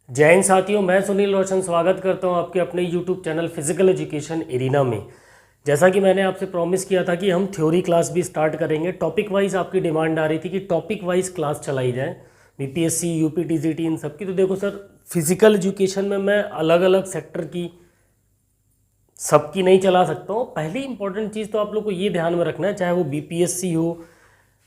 जय हिंद साथियों, मैं सुनील रोशन स्वागत करता हूं आपके अपने YouTube channel physical education arena में। जैसा कि मैंने आपसे प्रॉमिस किया था कि हम थ्योरी क्लास भी स्टार्ट करेंगे। टॉपिक वाइज आपकी डिमांड आ रही थी कि टॉपिक वाइज क्लास चलाई जाए, बीपीएससी, यूपीटीजीटी इन सब की। तो देखो सर, फिजिकल एजुकेशन में मैं अलग अलग सेक्टर की सबकी नहीं चला सकता हूँ। पहली इंपॉर्टेंट चीज़ तो आप लोग को ये ध्यान में रखना है, चाहे वो बीपीएससी हो,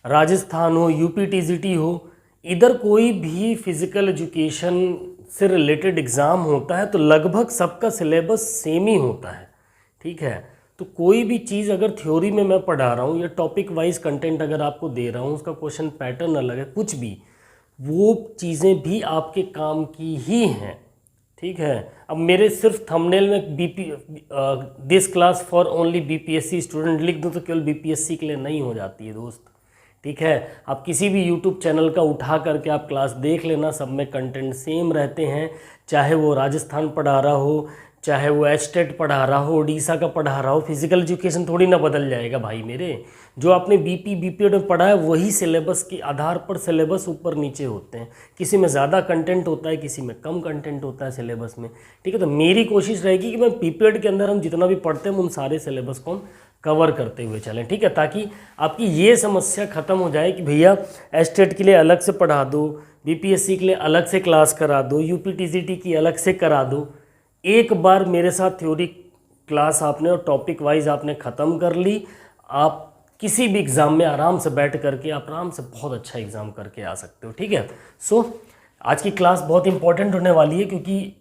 राजस्थान हो, यूपीटीजीटी हो, इधर कोई भी फिजिकल एजुकेशन से रिलेटेड एग्ज़ाम होता है तो लगभग सबका सिलेबस सेम ही होता है। ठीक है, तो कोई भी चीज़ अगर थ्योरी में मैं पढ़ा रहा हूँ या टॉपिक वाइज कंटेंट अगर आपको दे रहा हूँ, उसका क्वेश्चन पैटर्न अलग है, कुछ भी वो चीज़ें भी आपके काम की ही हैं। ठीक है, अब मेरे सिर्फ थंबनेल में this class for only BPSC student लिख दूँ तो केवल बीपीएससी के लिए नहीं हो जाती है दोस्त। ठीक है, आप किसी भी यूट्यूब चैनल का उठा करके आप क्लास देख लेना, सब में कंटेंट सेम रहते हैं। चाहे वो राजस्थान पढ़ा रहा हो, चाहे वो एचटेट पढ़ा रहा हो, उड़ीसा का पढ़ा रहा हो, फिजिकल एजुकेशन थोड़ी ना बदल जाएगा भाई मेरे। जो आपने बीपीएड में पढ़ा है वही सिलेबस के आधार पर सिलेबस ऊपर नीचे होते हैं। किसी में ज़्यादा कंटेंट होता है, किसी में कम कंटेंट होता है सिलेबस में। ठीक है, तो मेरी कोशिश रहेगी कि मैं बीपीएड के अंदर हम जितना भी पढ़ते हैं उन सारे सिलेबस को हम कवर करते हुए चलें। ठीक है, ताकि आपकी ये समस्या ख़त्म हो जाए कि भैया एचटेट के लिए अलग से पढ़ा दो, बीपीएससी के लिए अलग से क्लास करा दो, यूपीटीजीटी की अलग से करा दो। एक बार मेरे साथ थ्योरी क्लास आपने और टॉपिक वाइज आपने ख़त्म कर ली, आप किसी भी एग्ज़ाम में आराम से बैठ करके आप आराम से बहुत अच्छा एग्ज़ाम करके आ सकते हो। ठीक है, सो आज की क्लास बहुत इंपॉर्टेंट होने वाली है क्योंकि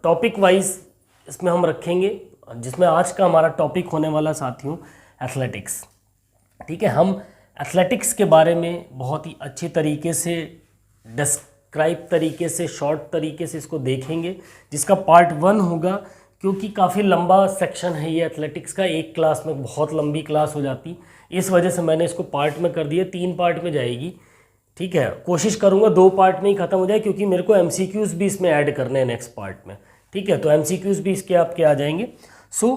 टॉपिक वाइज इसमें हम रखेंगे, जिसमें आज का हमारा टॉपिक होने वाला साथियों एथलेटिक्स। ठीक है, हम एथलेटिक्स के बारे में बहुत ही अच्छी तरीके से डिस्क्राइब तरीके से, शॉर्ट तरीके से इसको देखेंगे, जिसका पार्ट 1 होगा। क्योंकि काफ़ी लंबा सेक्शन है ये एथलेटिक्स का, एक क्लास में बहुत लंबी क्लास हो जाती, इस वजह से मैंने इसको पार्ट में कर दिया, 3 पार्ट में जाएगी। ठीक है, कोशिश करूँगा 2 पार्ट में ही ख़त्म हो जाए क्योंकि मेरे को एमसीक्यूज़ भी इसमें ऐड करने हैं नेक्स्ट पार्ट में। ठीक है, तो एमसीक्यूज़ भी इसके आपके आ जाएंगे। सो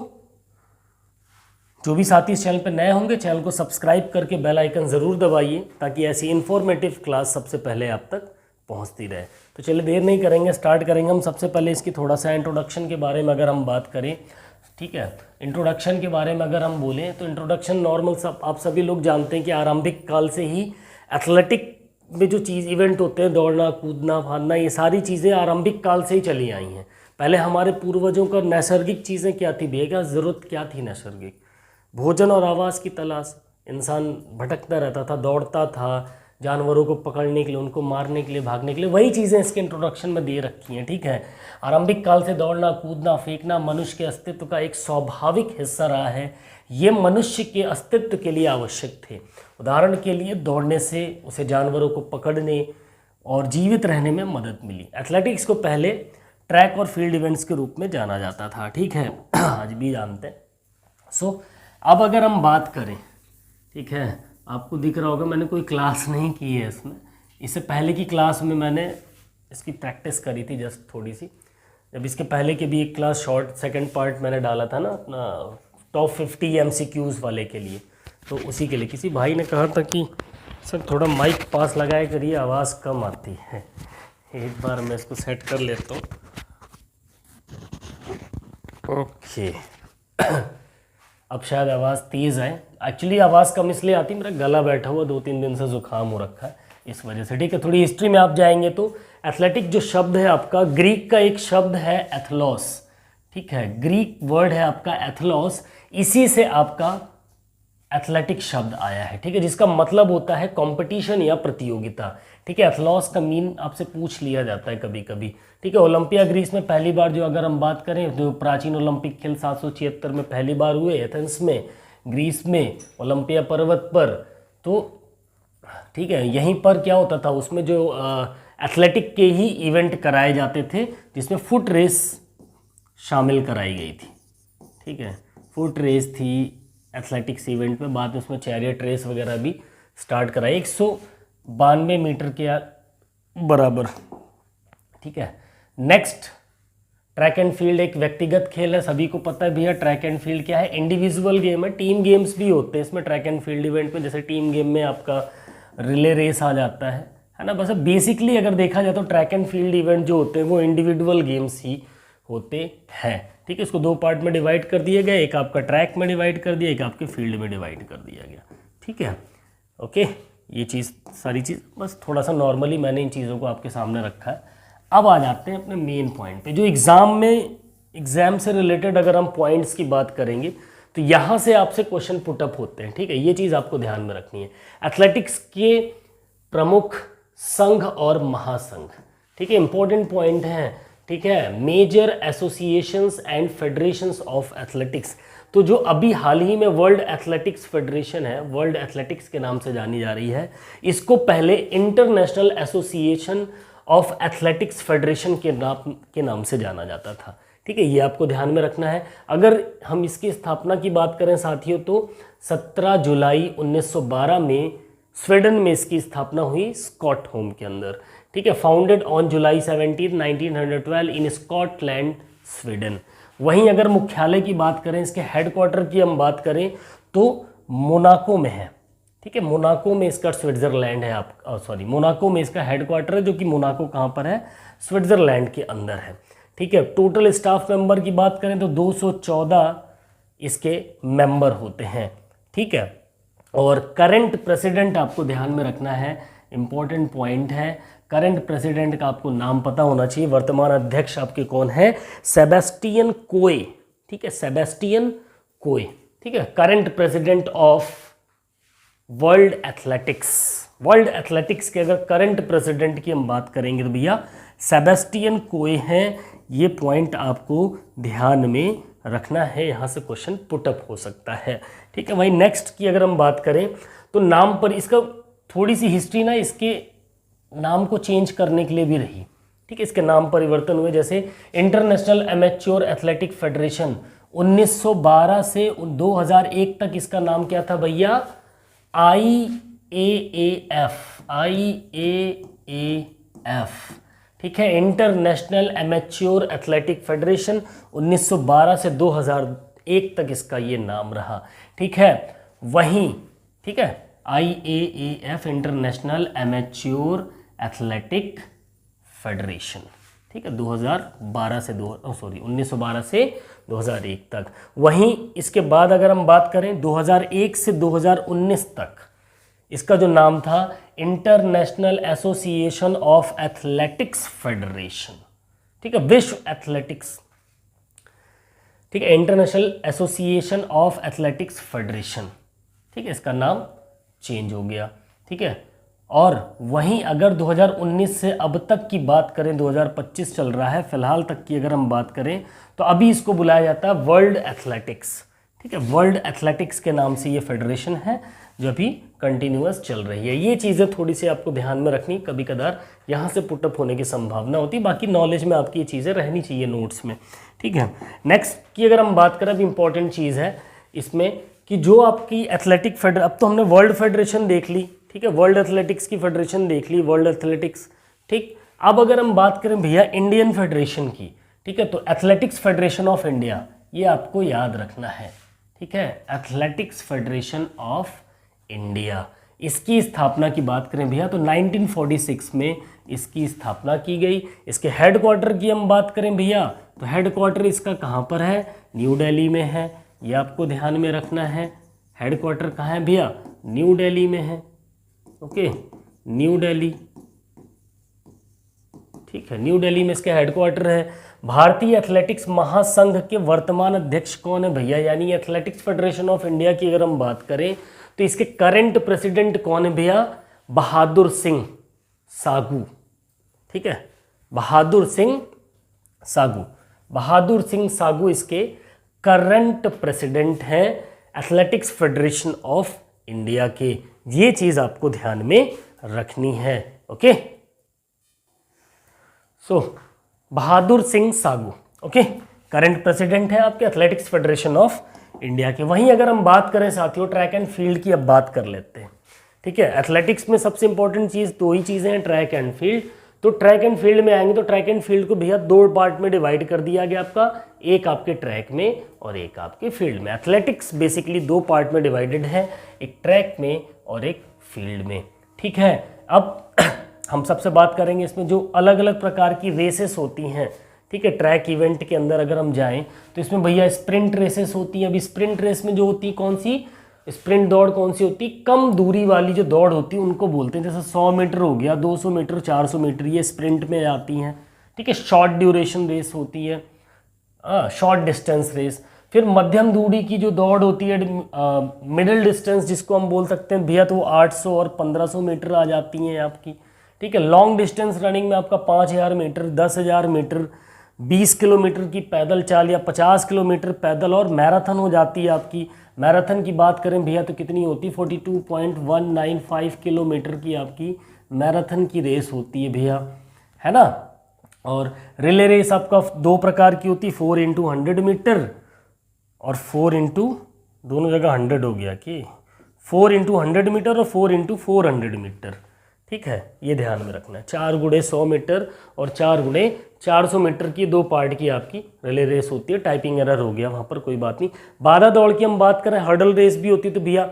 जो भी साथी इस चैनल पर नए होंगे, चैनल को सब्सक्राइब करके बेल आइकन ज़रूर दबाइए ताकि ऐसी इन्फॉर्मेटिव क्लास सबसे पहले आप तक पहुंचती रहे। तो चलिए देर नहीं करेंगे, स्टार्ट करेंगे हम। सबसे पहले इसकी थोड़ा सा इंट्रोडक्शन के बारे में अगर हम बात करें, ठीक है, इंट्रोडक्शन के बारे में अगर हम बोलें तो इंट्रोडक्शन नॉर्मल सब आप सभी लोग जानते हैं कि आरंभिक काल से ही एथलेटिक में जो चीज़ इवेंट होते हैं, दौड़ना, कूदना, फांदना, ये सारी चीज़ें आरंभिक काल से ही चली आई हैं। पहले हमारे पूर्वजों का नैसर्गिक चीज़ें क्या थी भैया, क्या ज़रूरत क्या थी नैसर्गिक? भोजन और आवास की तलाश। इंसान भटकता रहता था, दौड़ता था जानवरों को पकड़ने के लिए, उनको मारने के लिए, भागने के लिए। वही चीज़ें इसके इंट्रोडक्शन में दे रखी हैं। ठीक है, आरंभिक काल से दौड़ना, कूदना, फेंकना मनुष्य के अस्तित्व का एक स्वाभाविक हिस्सा रहा है। ये मनुष्य के अस्तित्व के लिए आवश्यक थे। उदाहरण के लिए दौड़ने से उसे जानवरों को पकड़ने और जीवित रहने में मदद मिली। एथलेटिक्स को पहले ट्रैक और फील्ड इवेंट्स के रूप में जाना जाता था। ठीक है, आज भी जानते हैं। सो अब अगर हम बात करें, ठीक है, आपको दिख रहा होगा मैंने कोई क्लास नहीं की है इसमें। इससे पहले की क्लास में मैंने इसकी प्रैक्टिस करी थी जस्ट थोड़ी सी, जब इसके पहले की भी एक क्लास शॉर्ट सेकंड पार्ट मैंने डाला था ना अपना टॉप 50 एमसीक्यूज़ वाले के लिए। तो उसी के लिए किसी भाई ने कहा था कि सर थोड़ा माइक पास लगाया करिए, आवाज़ कम आती है। एक बार मैं इसको सेट कर लेता हूँ। ओके अब शायद आवाज़ तेज़ आए। एक्चुअली आवाज़ कम इसलिए आती, मेरा गला बैठा हुआ 2-3 दिन से ज़ुकाम हो रखा है, इस वजह से। ठीक है, थोड़ी हिस्ट्री में आप जाएंगे तो एथलेटिक जो शब्द है आपका, ग्रीक का एक शब्द है एथलॉस। ठीक है, ग्रीक वर्ड है आपका एथलॉस, इसी से आपका एथलेटिक शब्द आया है। ठीक है, जिसका मतलब होता है कंपटीशन या प्रतियोगिता। ठीक है, एथलॉस का मीन आपसे पूछ लिया जाता है कभी कभी। ठीक है, ओलंपिया ग्रीस में पहली बार जो अगर हम बात करें, जो प्राचीन ओलंपिक खेल 776 में पहली बार हुए एथेंस में, ग्रीस में, ओलंपिया पर्वत पर। तो ठीक है, यहीं पर क्या होता था, उसमें जो एथलेटिक के ही इवेंट कराए जाते थे, जिसमें फुट रेस शामिल कराई गई थी। ठीक है, फुट रेस थी एथलेटिक्स इवेंट में, बाद में उसमें चैरियट रेस वगैरह भी स्टार्ट कराई 192 मीटर के बराबर। ठीक है, नेक्स्ट ट्रैक एंड फील्ड एक व्यक्तिगत खेल है, सभी को पता है भैया ट्रैक एंड फील्ड क्या है। इंडिविजुअल गेम है, टीम गेम्स भी होते हैं इसमें ट्रैक एंड फील्ड इवेंट में। जैसे टीम गेम में आपका रिले रेस आ जाता है, है ना। बस बेसिकली अगर देखा जाए तो ट्रैक एंड फील्ड इवेंट जो होते हैं वो इंडिविजुअल गेम्स ही होते हैं, ठीक है। इसको दो पार्ट में डिवाइड कर दिया गया, एक आपका ट्रैक में डिवाइड कर दिया, एक आपके फील्ड में डिवाइड कर दिया गया, ठीक है। ओके, ये चीज़ सारी चीज़ बस थोड़ा सा नॉर्मली मैंने इन चीज़ों को आपके सामने रखा है। अब आ जाते हैं अपने मेन पॉइंट पे, जो एग्ज़ाम से रिलेटेड अगर हम पॉइंट्स की बात करेंगे तो यहाँ से आपसे क्वेश्चन पुटअप होते हैं, ठीक है। ये चीज़ आपको ध्यान में रखनी है। एथलेटिक्स के प्रमुख संघ और महासंघ, ठीक है, इंपॉर्टेंट पॉइंट है, ठीक है। Major associations and federations of athletics, तो जो अभी हाल ही में वर्ल्ड एथलेटिक्स फेडरेशन है, वर्ल्ड एथलेटिक्स के नाम से जानी जा रही है, इसको पहले international association of athletics federation के नाम से जाना जाता था, ठीक है। ये आपको ध्यान में रखना है। अगर हम इसकी स्थापना की बात करें साथियों तो 17 जुलाई 1912 में स्वीडन में इसकी स्थापना हुई, स्कॉटहोम के अंदर, ठीक है। Founded on July 17, 1912 in Scotland, Sweden. वहीं अगर मुख्यालय की बात करें, इसके हेडक्वार्टर की हम बात करें तो मोनाको में है, ठीक है। मोनाको में इसका स्विट्जरलैंड है, मोनाको में इसका हेडक्वार्टर है, जो कि मोनाको कहाँ पर है, स्विट्जरलैंड के अंदर है, ठीक है। टोटल स्टाफ मेंबर की बात करें तो 214 इसके मेंबर होते हैं, ठीक है। और करंट प्रेसिडेंट आपको ध्यान में रखना है, इंपॉर्टेंट पॉइंट है। करंट प्रेसिडेंट का आपको नाम पता होना चाहिए। वर्तमान अध्यक्ष आपके कौन है, सेबेस्टियन कोए, ठीक है, सेबेस्टियन कोए, ठीक है। Current president of world athletics, world athletics के अगर करंट प्रेसिडेंट की हम बात करेंगे तो भैया सेबेस्टियन कोए हैं। ये पॉइंट आपको ध्यान में रखना है, यहाँ से क्वेश्चन पुटअप हो सकता है, ठीक है। वहीं नेक्स्ट की अगर हम बात करें तो नाम पर इसका थोड़ी सी हिस्ट्री ना, इसके नाम को चेंज करने के लिए भी रही, ठीक है। इसके नाम परिवर्तन हुए, जैसे इंटरनेशनल एमेच्योर एथलेटिक फेडरेशन 1912 से 2001 तक इसका नाम क्या था भैया, IAAF, ठीक है। इंटरनेशनल एमेच्योर एथलेटिक फेडरेशन 1912 से 2001 तक इसका ये नाम रहा, ठीक है। वहीं, ठीक है, IAAF international amateur athletic federation, ठीक है, 1912 से 2001 तक। वहीं इसके बाद अगर हम बात करें 2001 से 2019 तक इसका जो नाम था international association of athletics federation, ठीक है, विश्व एथलेटिक्स, ठीक है, international association of athletics federation, ठीक है, इसका नाम चेंज हो गया, ठीक है। और वहीं अगर 2019 से अब तक की बात करें, 2025 चल रहा है, फिलहाल तक की अगर हम बात करें तो अभी इसको बुलाया जाता है वर्ल्ड एथलेटिक्स, ठीक है। वर्ल्ड एथलेटिक्स के नाम से ये फेडरेशन है जो अभी कंटिन्यूअस चल रही है। ये चीज़ें थोड़ी सी आपको ध्यान में रखनी, कभी कदार यहाँ से पुटअप होने की संभावना होती है, बाकी नॉलेज में आपकी ये चीज़ें रहनी चाहिए नोट्स में, ठीक है। नेक्स्ट की अगर हम बात करें, अभी इंपॉर्टेंट चीज़ है इसमें कि जो आपकी एथलेटिक फेडरेशन, अब तो हमने वर्ल्ड फेडरेशन देख ली, ठीक है, वर्ल्ड एथलेटिक्स की फेडरेशन देख ली, वर्ल्ड एथलेटिक्स, ठीक। अब अगर हम बात करें भैया इंडियन फेडरेशन की, ठीक है, तो एथलेटिक्स फेडरेशन ऑफ इंडिया, ये आपको याद रखना है, ठीक है। एथलेटिक्स फेडरेशन ऑफ इंडिया, इसकी स्थापना की बात करें भैया तो 1946 में इसकी स्थापना की गई। इसके हेडक्वार्टर की हम बात करें भैया तो हेडक्वार्टर इसका कहाँ पर है, न्यू दिल्ली में है, ये आपको ध्यान में रखना है। हेडक्वार्टर कहाँ है भैया, न्यू दिल्ली में है, ओके, न्यू दिल्ली, ठीक है, न्यू दिल्ली में इसका हेडक्वार्टर है। भारतीय एथलेटिक्स महासंघ के वर्तमान अध्यक्ष कौन है भैया, यानी एथलेटिक्स फेडरेशन ऑफ इंडिया की अगर हम बात करें तो इसके करंट प्रेसिडेंट कौन है भैया, बहादुर सिंह सागू, ठीक है, बहादुर सिंह सागू, बहादुर सिंह सागू इसके करंट प्रेसिडेंट हैं एथलेटिक्स फेडरेशन ऑफ इंडिया के। ये चीज आपको ध्यान में रखनी है, ओके। सो Bahadur Singh सागू, okay, current president है आपके एथलेटिक्स फेडरेशन ऑफ इंडिया के। वहीं अगर हम बात करें साथियों ट्रैक एंड फील्ड की, अब बात कर लेते हैं, ठीक है। एथलेटिक्स में सबसे इंपॉर्टेंट चीज़ दो ही चीज़ें हैं, ट्रैक एंड फील्ड। तो ट्रैक एंड फील्ड में आएंगे तो ट्रैक एंड फील्ड को भैया दो पार्ट में डिवाइड कर दिया गया आपका, एक आपके ट्रैक में और एक आपके फील्ड में। एथलेटिक्स बेसिकली दो पार्ट में डिवाइडेड है, एक ट्रैक में और एक फील्ड में, ठीक है। अब हम सबसे बात करेंगे इसमें जो अलग अलग प्रकार की रेसेस होती हैं, ठीक है। ट्रैक इवेंट के अंदर अगर हम जाएं तो इसमें भैया स्प्रिंट रेसेस होती हैं। अभी स्प्रिंट रेस में जो होती है कौन सी, स्प्रिंट दौड़ कौन सी होती है, कम दूरी वाली जो दौड़ होती है उनको बोलते हैं। जैसे 100 मीटर हो गया, 200 मीटर, 400 मीटर, ये स्प्रिंट में आती हैं, ठीक है। शॉर्ट ड्यूरेशन रेस होती है, शॉर्ट डिस्टेंस रेस। फिर मध्यम दूरी की जो दौड़ होती है, मिडिल डिस्टेंस जिसको हम बोल सकते हैं भैया, तो वो 800 और 1500 मीटर आ जाती हैं आपकी, ठीक है। लॉन्ग डिस्टेंस रनिंग में आपका 5000 मीटर, 10,000 मीटर, 20 किलोमीटर की पैदल चाल या 50 किलोमीटर पैदल, और मैराथन हो जाती है आपकी। मैराथन की बात करें भैया तो कितनी होती है, 42.195 किलोमीटर की आपकी मैराथन की रेस होती है भैया, है ना। और रिले रेस आपका दो प्रकार की होती है, 4x100 मीटर और 4x, दोनों जगह 100 हो गया कि 4x100 मीटर और 4x400 मीटर, ठीक है। ये ध्यान में रखना है, 4 गुणे 100 मीटर और 4 गुणे 400 मीटर की दो पार्ट की आपकी रिले रेस होती है। टाइपिंग एरर हो गया वहाँ पर, कोई बात नहीं। बारह दौड़ की हम बात करें, हर्डल रेस भी होती है। तो भैया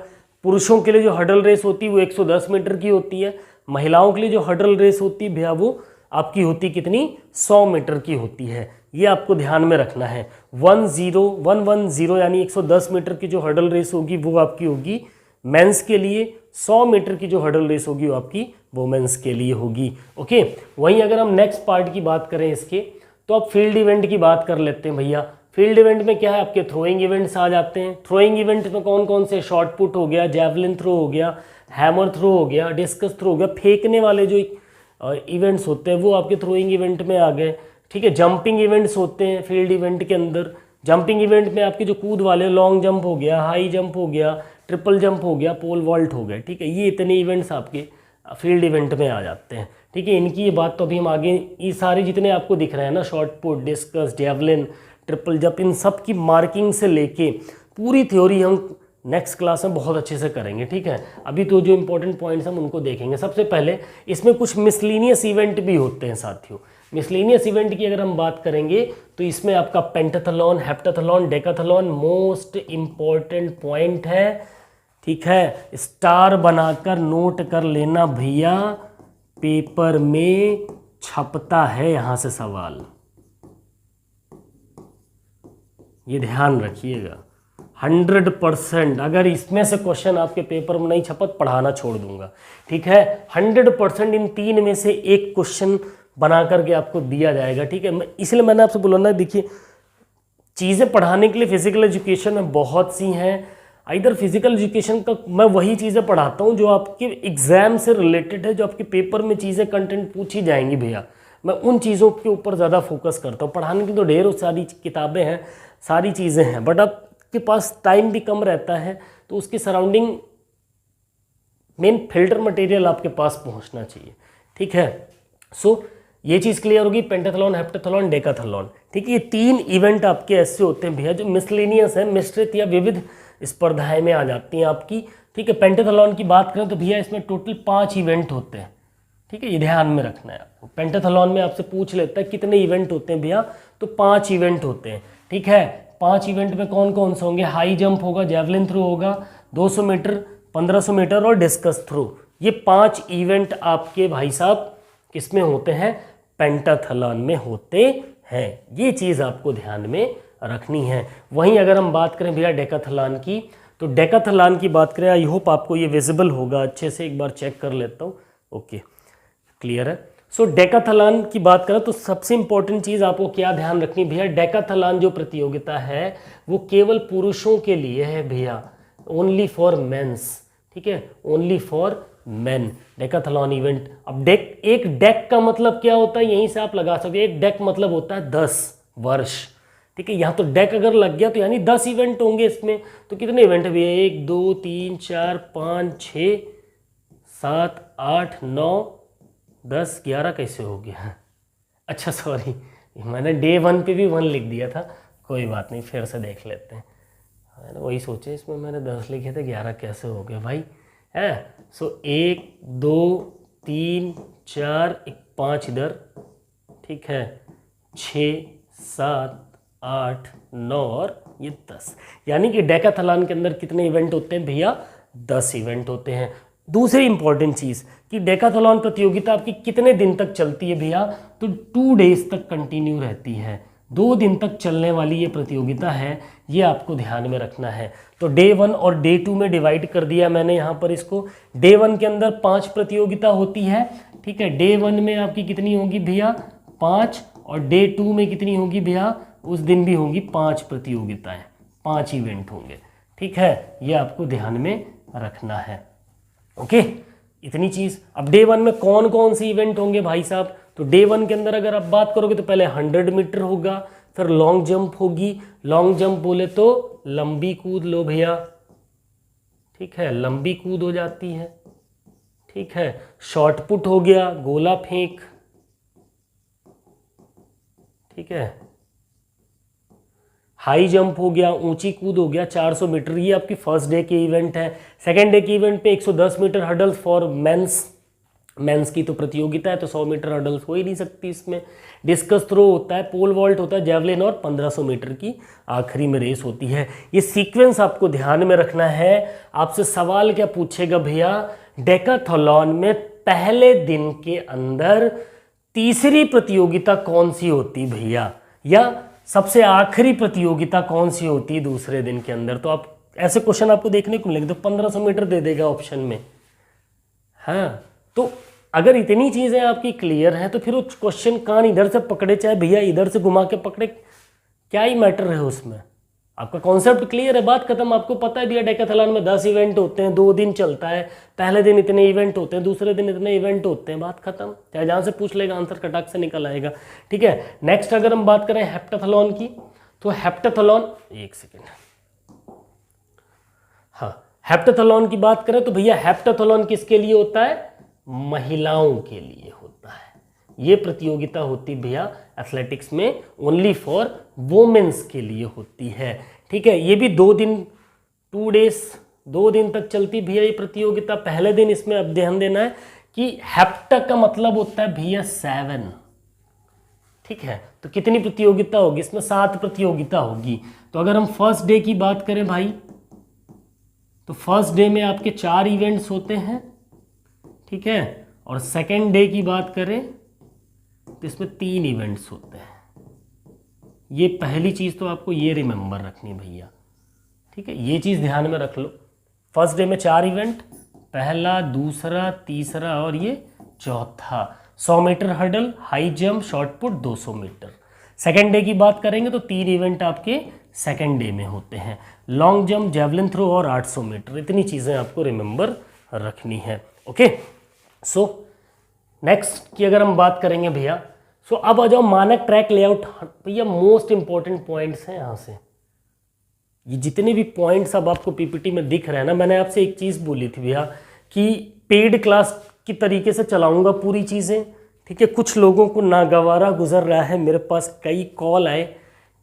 पुरुषों के लिए जो हर्डल रेस होती है वो 110 मीटर की होती है। महिलाओं के लिए जो हर्डल रेस होती है भैया वो आपकी होती कितनी, 100 मीटर की होती है। ये आपको ध्यान में रखना है। 110 यानी 110 मीटर की जो हर्डल रेस होगी वो आपकी होगी मेंस के लिए, 100 मीटर की जो हर्डल रेस होगी वो आपकी वुमेन्स के लिए होगी, ओके। वहीं अगर हम नेक्स्ट पार्ट की बात करें इसके, तो अब फील्ड इवेंट की बात कर लेते हैं भैया। फील्ड इवेंट में क्या है, आपके थ्रोइंग इवेंट्स आ जाते हैं। थ्रोइंग इवेंट में कौन कौन से, शॉर्ट पुट हो गया, जैवलिन थ्रो हो गया, हैमर थ्रो हो गया, डिस्कस थ्रो हो गया। फेंकने वाले जो इवेंट्स होते हैं वो आपके थ्रोइंग इवेंट में आ गए, ठीक है। जंपिंग इवेंट्स होते हैं फील्ड इवेंट के अंदर। जंपिंग इवेंट में आपके जो कूद वाले, लॉन्ग जंप हो गया, हाई जंप हो गया, ट्रिपल जंप हो गया, पोल वॉल्ट हो गया, ठीक है। ये इतने इवेंट्स आपके फील्ड इवेंट में आ जाते हैं, ठीक है। इनकी ये बात तो अभी हम आगे, ये सारे जितने आपको दिख रहे हैं ना, shot put, discus, javelin, triple jump, इन सब की मार्किंग से लेके पूरी थ्योरी हम नेक्स्ट क्लास में बहुत अच्छे से करेंगे, ठीक है। अभी तो जो इंपॉर्टेंट पॉइंट्स हम उनको देखेंगे। सबसे पहले इसमें कुछ मिसलिनियस इवेंट भी होते हैं साथियों। मिसलिनियस इवेंट की अगर हम बात करेंगे तो इसमें आपका pentathlon, heptathlon, Decathlon most important point है, ठीक है। स्टार बनाकर नोट कर लेना भैया, पेपर में छपता है यहां से सवाल, ये ध्यान रखिएगा। 100% अगर इसमें से क्वेश्चन आपके पेपर में नहीं छपत, पढ़ाना छोड़ दूंगा, ठीक है। 100% इन तीन में से एक क्वेश्चन बना करके आपको दिया जाएगा, ठीक है। इसलिए मैंने आपसे बोला ना, देखिए चीज़ें पढ़ाने के लिए फिजिकल एजुकेशन में बहुत सी हैं। इधर फिजिकल एजुकेशन का मैं वही चीज़ें पढ़ाता हूँ जो आपके एग्जाम से रिलेटेड है, जो आपके पेपर में चीज़ें कंटेंट पूछी जाएंगी भैया, मैं उन चीज़ों के ऊपर ज़्यादा फोकस करता हूँ। पढ़ाने की तो ढेरों सारी किताबें हैं, सारी चीज़ें हैं, बट आपके पास टाइम भी कम रहता है, तो उसके सराउंडिंग मेन फिल्टर मटेरियल आपके पास पहुँचना चाहिए, ठीक है। सो ये चीज़ क्लियर होगी, पेंटाथलॉन, हेप्टाथलॉन, डेकाथलॉन, ठीक है। ये तीन इवेंट आपके ऐसे होते हैं भैया जो मिसलेनियस है, मिश्रित या विविध स्पर्धाएं में आ जाती हैं आपकी, ठीक है। पेंटाथलॉन की बात करें तो भैया इसमें टोटल 5 इवेंट होते हैं, ठीक है। ये ध्यान में रखना है आपको। पेंटाथलॉन में आपसे पूछ लेता है कितने इवेंट होते हैं भैया, तो 5 इवेंट होते हैं, ठीक है। 5 इवेंट में कौन कौन से होंगे, हाई जंप होगा, जेवलिन थ्रो होगा, 200 मीटर, 1500 मीटर और डिस्कस थ्रो। ये 5 इवेंट आपके भाई साहब किसमें होते हैं, पेंटाथलॉन में होते हैं। ये चीज़ आपको ध्यान में रखनी है। वहीं अगर हम बात करें भैया डेकाथलॉन की, तो डेकाथलॉन की बात करें, आई होप आपको ये विजिबल होगा अच्छे से, एक बार चेक कर लेता हूँ, ओके क्लियर है। सो डेकाथलॉन की बात करें तो सबसे इंपॉर्टेंट चीज़ आपको क्या ध्यान रखनी भैया, डेकाथलॉन जो प्रतियोगिता है वो केवल पुरुषों के लिए है भैया, ओनली फॉर मेंस, ठीक है, only for main Decathlon event. अब एक डेक का मतलब क्या होता है, यहीं से आप लगा सकते हैं। एक डेक मतलब होता है 10 वर्ष, ठीक है। यहाँ तो डेक अगर लग गया तो यानी 10 इवेंट होंगे इसमें। तो कितने इवेंट है भैया, 1 2 3 4 5 6 7 8 9 10 11 कैसे हो गया, अच्छा सॉरी, मैंने डे 1 पे भी 1 लिख दिया था, कोई बात नहीं, फिर से देख लेते हैं। मैंने वही सोचे, इसमें मैंने 10 लिखे थे, 11 कैसे हो गए भाई, है। सो 1 2 3 4 5 इधर, ठीक है, 6 7 8 9 और ये 10, यानी कि डेकाथलॉन के अंदर कितने इवेंट होते हैं भैया, 10 इवेंट होते हैं। दूसरी इंपॉर्टेंट चीज़ कि डेकाथलॉन प्रतियोगिता आपकी कितने दिन तक चलती है भैया, तो 2 डेज तक कंटिन्यू रहती है। 2 दिन तक चलने वाली ये प्रतियोगिता है, ये आपको ध्यान में रखना है। तो डे 1 और डे 2 में डिवाइड कर दिया मैंने यहाँ पर इसको। डे 1 के अंदर 5 प्रतियोगिता होती है, ठीक है। डे 1 में आपकी कितनी होगी भैया 5, और डे 2 में कितनी होगी भैया, उस दिन भी होंगी 5 प्रतियोगिताएं, 5 इवेंट होंगे, ठीक है। ये आपको ध्यान में रखना है, ओके। इतनी चीज़। अब डे 1 में कौन कौन से इवेंट होंगे भाई साहब, तो डे 1 के अंदर अगर आप बात करोगे तो पहले 100 मीटर होगा, फिर लॉन्ग जंप होगी। लॉन्ग जंप बोले तो लंबी कूद लो भैया, ठीक है, लंबी कूद हो जाती है, ठीक है। शॉर्ट पुट हो गया, गोला फेंक, ठीक है। हाई जंप हो गया, ऊंची कूद हो गया, 400 मीटर, ये आपकी फर्स्ट डे के इवेंट है। सेकेंड डे के इवेंट पे 110 मीटर हर्डल्स फॉर मेंस की तो प्रतियोगिता है, तो 100 मीटर हर्डल्स हो ही नहीं सकती इसमें। डिस्कस थ्रो होता है, पोल वॉल्ट होता है, जेवलिन, और 1500 मीटर की आखिरी में रेस होती है। ये सीक्वेंस आपको ध्यान में रखना है। आपसे सवाल क्या पूछेगा भैया, डेकाथलॉन में पहले दिन के अंदर तीसरी प्रतियोगिता कौन सी होती भैया, या सबसे आखिरी प्रतियोगिता कौन सी होती है दूसरे दिन के अंदर। तो आप ऐसे क्वेश्चन आपको देखने को मिलेंगे, तो 1500 मीटर दे देगा ऑप्शन में, हाँ। तो अगर इतनी चीज़ें आपकी क्लियर हैं तो फिर वो क्वेश्चन कान इधर से पकड़े चाहे भैया इधर से घुमा के पकड़े, क्या ही मैटर है उसमें। आपका कॉन्सेप्ट क्लियर है, बात खत्म। आपको पता है भैया डेकाथलॉन में 10 इवेंट होते हैं, 2 दिन चलता है, पहले दिन इतने इवेंट होते हैं, दूसरे दिन इतने इवेंट होते हैं, बात खत्म। चाहे जहाँ से पूछ लेगा आंसर कटाक से निकल आएगा, ठीक है। नेक्स्ट अगर हम बात करें हेप्टाथलॉन की, तो हेप्टाथलॉन, एक सेकेंड, हाँ, हेप्टाथलॉन की बात करें तो भैया हेप्टाथलॉन किसके लिए होता है, महिलाओं के लिए होता है। ये प्रतियोगिता होती भैया एथलेटिक्स में ओनली फॉर वोमेन्स के लिए होती है, ठीक है। ये भी 2 दिन, 2 डेज, 2 दिन तक चलती भैया ये प्रतियोगिता। पहले दिन इसमें अब ध्यान देना है कि हेप्टा का मतलब होता है भैया 7, ठीक है। तो कितनी प्रतियोगिता होगी इसमें, 7 प्रतियोगिता होगी। तो अगर हम फर्स्ट डे की बात करें भाई, तो फर्स्ट डे में आपके 4 इवेंट्स होते हैं, ठीक है। और सेकेंड डे की बात करें तो इसमें 3 इवेंट्स होते हैं। ये पहली चीज़ तो आपको ये रिमेंबर रखनी भैया, ठीक है, ये चीज़ ध्यान में रख लो। फर्स्ट डे में 4 इवेंट, पहला, दूसरा, तीसरा और ये चौथा। 100 metre hurdle, high jump, short put, 200 metre. Second day की बात करेंगे तो 3 इवेंट आपके सेकेंड डे में होते हैं, लॉन्ग जंप, जेवलिन थ्रो और 800 मीटर। इतनी चीज़ें आपको रिमेंबर रखनी है, ओके। सो नेक्स्ट की अगर हम बात करेंगे भैया, सो अब आ जाओ मानक ट्रैक लेआउट। भैया मोस्ट इंपॉर्टेंट पॉइंट्स हैं यहाँ से। ये जितने भी पॉइंट्स अब आपको पीपीटी में दिख रहे हैं ना, मैंने आपसे एक चीज़ बोली थी भैया कि पेड क्लास की तरीके से चलाऊंगा पूरी चीज़ें, ठीक है। कुछ लोगों को नागवारा गुजर रहा है, मेरे पास कई कॉल आए,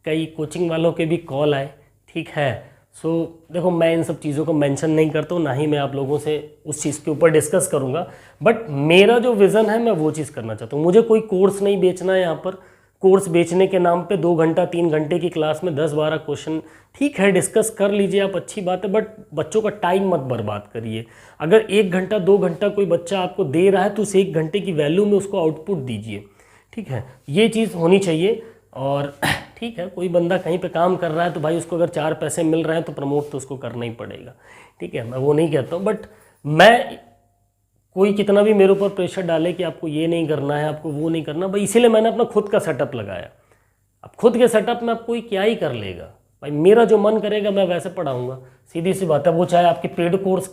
कई कोचिंग वालों के भी कॉल आए, ठीक है। सो देखो मैं इन सब चीज़ों को मेंशन नहीं करता हूँ, ना ही मैं आप लोगों से उस चीज़ के ऊपर डिस्कस करूँगा, बट मेरा जो विज़न है मैं वो चीज़ करना चाहता हूँ। मुझे कोई कोर्स नहीं बेचना है यहाँ पर। कोर्स बेचने के नाम पे 2 घंटा 3 घंटे की क्लास में 10-12 क्वेश्चन, ठीक है, डिस्कस कर लीजिए आप, अच्छी बात है, बट बच्चों का टाइम मत बर्बाद करिए। अगर 1 घंटा 2 घंटा कोई बच्चा आपको दे रहा है तो उस 1 घंटे की वैल्यू में उसको आउटपुट दीजिए, ठीक है, ये चीज़ होनी चाहिए। और ठीक है, कोई बंदा कहीं पे काम कर रहा है तो भाई उसको अगर 4 पैसे मिल रहे हैं तो प्रमोट तो उसको करना ही पड़ेगा, ठीक है, मैं वो नहीं कहता हूँ। बट मैं कोई कितना भी मेरे ऊपर प्रेशर डाले कि आपको ये नहीं करना है, आपको वो नहीं करना, भाई इसीलिए मैंने अपना खुद का सेटअप लगाया। अब खुद के सेटअप में आप कोई क्या ही कर लेगा भाई, मेरा जो मन करेगा मैं वैसे पढ़ाऊँगा, सीधी सी बात है। वो चाहे आपके पेड कोर्स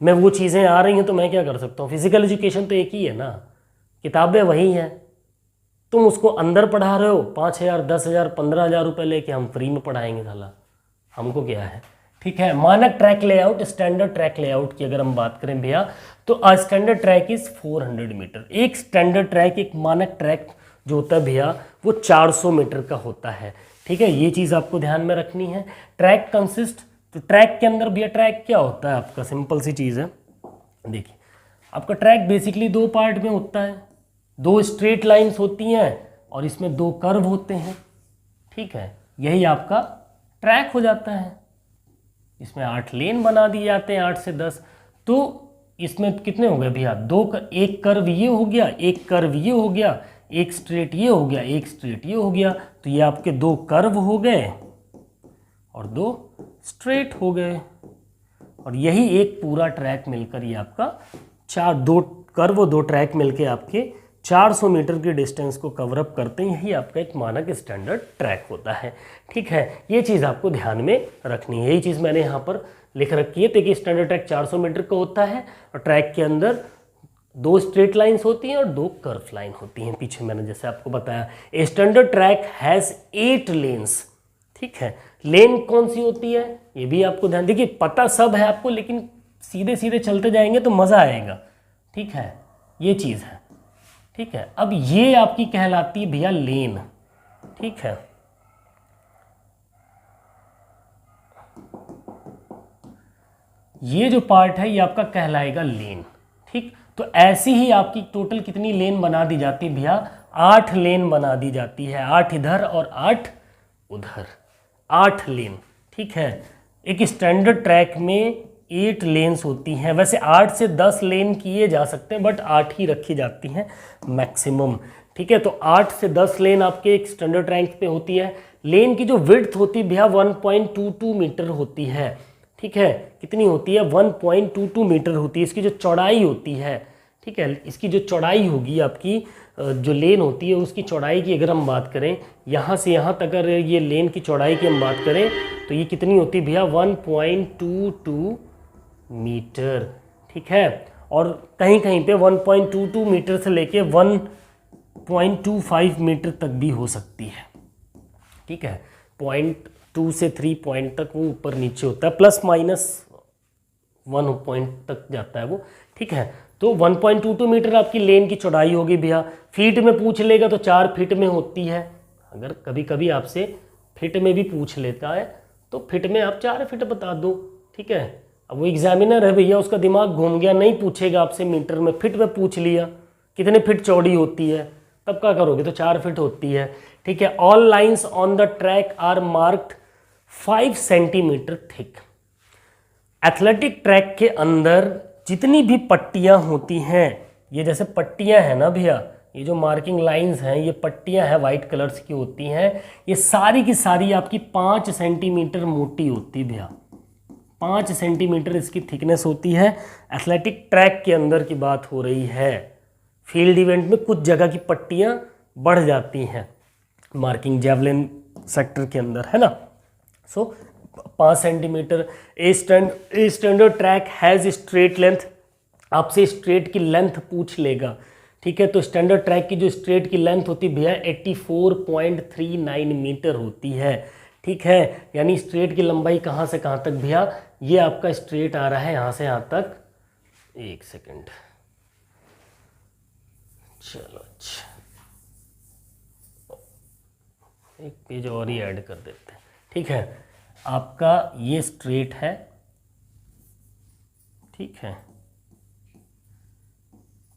में वो चीज़ें आ रही हैं तो मैं क्या कर सकता हूँ। फिजिकल एजुकेशन तो एक ही है ना, किताबें वही हैं, तुम उसको अंदर पढ़ा रहे हो 5,000 10,000 15,000 रुपये लेके, हम फ्री में पढ़ाएंगे साला, हमको क्या है, ठीक है। मानक track layout, standard track layout की अगर हम बात करें भैया तो स्टैंडर्ड ट्रैक इज़ 400 मीटर। एक स्टैंडर्ड ट्रैक, एक मानक ट्रैक जो होता है भैया वो 400 मीटर का होता है, ठीक है, ये चीज़ आपको ध्यान में रखनी है। ट्रैक कंसिस्ट, तो ट्रैक के अंदर भैया ट्रैक क्या होता है आपका, सिंपल सी चीज़ है। देखिए आपका ट्रैक बेसिकली 2 पार्ट में होता है, 2 स्ट्रेट लाइंस होती हैं और इसमें 2 कर्व होते हैं, ठीक है, यही आपका ट्रैक हो जाता है। इसमें 8 लेन बना दिए जाते हैं, 8 से 10। तो इसमें कितने हो गए भैया, एक कर्व ये हो गया, एक कर्व ये हो गया, एक स्ट्रेट ये हो गया, एक स्ट्रेट ये हो गया। तो ये आपके 2 कर्व हो गए और 2 स्ट्रेट हो गए। और यही एक पूरा ट्रैक मिलकर ये आपका 2 कर्व 2 ट्रैक मिलके आपके 400 मीटर की डिस्टेंस को कवर अप करते हैं। यही आपका एक मानक स्टैंडर्ड ट्रैक होता है। ठीक है, ये चीज़ आपको ध्यान में रखनी है। यही चीज़ मैंने यहाँ पर लिख रखी है। देखिए स्टैंडर्ड ट्रैक 400 मीटर का होता है और ट्रैक के अंदर 2 स्ट्रेट लाइंस होती हैं और 2 कर्व लाइन होती हैं। पीछे मैंने जैसे आपको बताया, a standard track has 8 lens. ठीक है, लेन कौन सी होती है ये भी आपको ध्यान, देखिए पता सब है आपको, लेकिन सीधे सीधे चलते जाएंगे तो मज़ा आएगा। ठीक है, ये चीज़ है। ठीक है, अब ये आपकी कहलाती है भैया लेन। ठीक है, ये जो पार्ट है ये आपका कहलाएगा लेन। ठीक, तो ऐसी ही आपकी टोटल कितनी लेन बना दी जाती है भैया, 8 लेन बना दी जाती है, 8 इधर और 8 उधर, 8 लेन। ठीक है, एक स्टैंडर्ड ट्रैक में 8 लेन्स होती हैं। वैसे 8 से 10 लेन किए जा सकते हैं, बट 8 ही रखी जाती हैं मैक्सिमम। ठीक है, तो 8 से 10 लेन आपके एक स्टैंडर्ड ट्रैक पे होती है। लेन की जो विड्थ होती है भैया 1.22 मीटर होती है। ठीक है, कितनी होती है, 1.22 मीटर होती है। इसकी जो चौड़ाई होती है, ठीक है, इसकी जो चौड़ाई होगी आपकी, जो लेन होती है उसकी चौड़ाई की अगर हम बात करें, यहाँ से यहाँ तक अगर ये लेन की चौड़ाई की हम बात करें तो ये कितनी होती है भैया, 1.22 मीटर। ठीक है, और कहीं कहीं पे 1.22 मीटर से लेके 1.25 मीटर तक भी हो सकती है। ठीक है, 0.2 से 3 पॉइंट तक वो ऊपर नीचे होता है, प्लस माइनस 1 पॉइंट तक जाता है वो। ठीक है, तो 1.22 मीटर आपकी लेन की चौड़ाई होगी भैया। फीट में पूछ लेगा तो 4 फीट में होती है। अगर कभी कभी आपसे फीट में भी पूछ लेता है तो फीट में आप 4 फीट बता दो। ठीक है, अब वो एग्जामिनर है भैया, उसका दिमाग घूम गया, नहीं पूछेगा आपसे मीटर में, फीट में पूछ लिया कितने फीट चौड़ी होती है, तब क्या करोगे, तो 4 फीट होती है। ठीक है, all lines on the track are marked 5 centimetre thick. Athletic track के अंदर जितनी भी पट्टियां होती हैं, ये जैसे पट्टियां हैं ना भैया, ये जो मार्किंग लाइंस हैं, ये पट्टियां हैं वाइट कलर्स की होती हैं, ये सारी की सारी आपकी 5 सेंटीमीटर मोटी होती है भैया। 5 सेंटीमीटर इसकी थिकनेस होती है। एथलेटिक ट्रैक के अंदर की बात हो रही है। फील्ड इवेंट में कुछ जगह की पट्टियां बढ़ जाती हैं मार्किंग जेवलिन सेक्टर के अंदर, है ना। सो 5 centimetre. A standard track has straight length, आपसे स्ट्रेट की लेंथ पूछ लेगा। ठीक है, तो स्टैंडर्ड ट्रैक की जो स्ट्रेट की लेंथ होती है भैया 84.39 मीटर होती है। ठीक है, यानी स्ट्रेट की लंबाई कहाँ से कहाँ तक भैया, ये आपका स्ट्रेट आ रहा है यहाँ से यहाँ तक। एक सेकेंड, चलो अच्छा एक पेज और ही ऐड कर देते हैं। ठीक है, आपका ये स्ट्रेट है। ठीक है,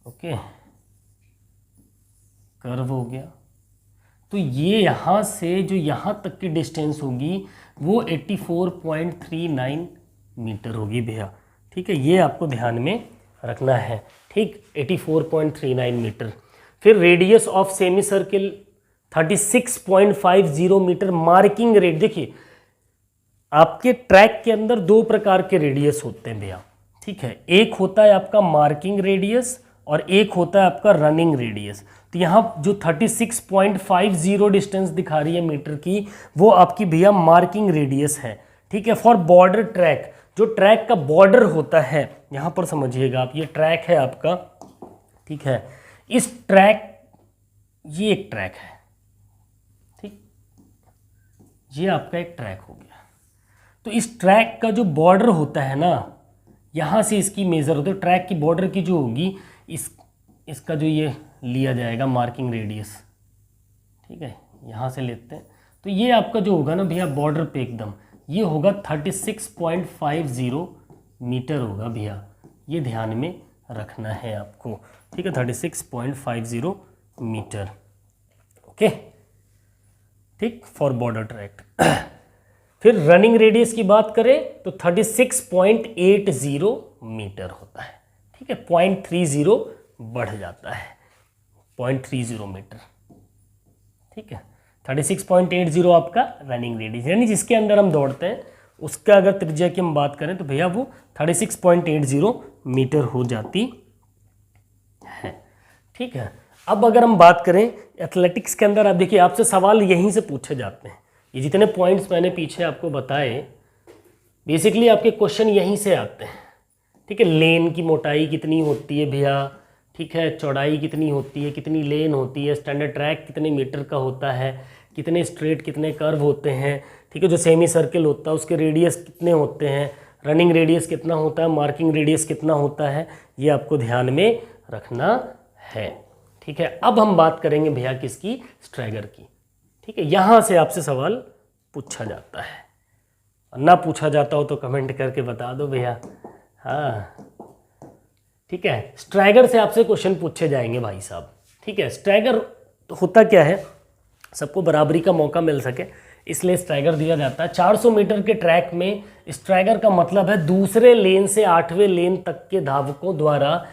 ओके, कर्व हो गया। तो ये यहाँ से जो यहाँ तक की डिस्टेंस होगी वो 84.39 मीटर होगी भैया। ठीक है, ये आपको ध्यान में रखना है। ठीक, 84.39 मीटर। फिर radius of semi circle 36.50 metre. Marking red, देखिए आपके ट्रैक के अंदर 2 प्रकार के रेडियस होते हैं भैया। ठीक है, एक होता है आपका मार्किंग रेडियस और एक होता है आपका रनिंग रेडियस। तो यहाँ जो 36.50 डिस्टेंस दिखा रही है मीटर की, वो आपकी भैया मार्किंग रेडियस है। ठीक है, फॉर बॉर्डर ट्रैक, जो ट्रैक का बॉर्डर होता है, यहाँ पर समझिएगा आप, ये ट्रैक है आपका। ठीक है, इस ट्रैक, ये एक ट्रैक है। ठीक, ये आपका एक ट्रैक हो गया। तो इस ट्रैक का जो बॉर्डर होता है ना, यहाँ से इसकी मेज़र होती है। ट्रैक की बॉर्डर की जो होगी, इसका जो ये लिया जाएगा मार्किंग रेडियस। ठीक है, यहाँ से लेते हैं तो ये आपका जो होगा ना भैया बॉर्डर पे एकदम, ये होगा 36.50 मीटर होगा भैया। ये ध्यान में रखना है आपको। ठीक है, 36.50 मीटर। ओके, ठीक, फॉर बॉर्डर ट्रैक। फिर रनिंग रेडियस की बात करें तो 36.80 मीटर होता है। ठीक है, 0.30 बढ़ जाता है, 0.30 मीटर। ठीक है, 36.80 आपका रनिंग रेडियस, यानी जिसके अंदर हम दौड़ते हैं उसका अगर त्रिज्या की हम बात करें तो भैया वो 36.80 मीटर हो जाती है। ठीक है, अब अगर हम बात करें एथलेटिक्स के अंदर, आप देखिए आपसे सवाल यहीं से पूछे जाते हैं, ये जितने पॉइंट्स मैंने पीछे आपको बताए बेसिकली आपके क्वेश्चन यहीं से आते हैं। ठीक है, लेन की मोटाई कितनी होती है भैया, ठीक है, चौड़ाई कितनी होती है, कितनी लेन होती है, स्टैंडर्ड ट्रैक कितने मीटर का होता है, कितने स्ट्रेट कितने कर्व होते हैं, ठीक है, जो सेमी सर्कल होता है उसके रेडियस कितने होते हैं, रनिंग रेडियस कितना होता है, मार्किंग रेडियस कितना होता है, ये आपको ध्यान में रखना है। ठीक है, अब हम बात करेंगे भैया किसकी, स्ट्रैगर की। ठीक है, यहाँ से आपसे सवाल पूछा जाता है, ना पूछा जाता हो तो कमेंट करके बता दो भैया। हाँ ठीक है, स्ट्रैगर से आपसे क्वेश्चन पूछे जाएंगे भाई साहब। ठीक है, स्ट्रैगर होता क्या है, सबको बराबरी का मौका मिल सके इसलिए स्ट्रैगर दिया जाता है। 400 मीटर के ट्रैक में स्ट्रैगर का मतलब है दूसरे लेन से 8वें लेन तक के धावकों द्वारा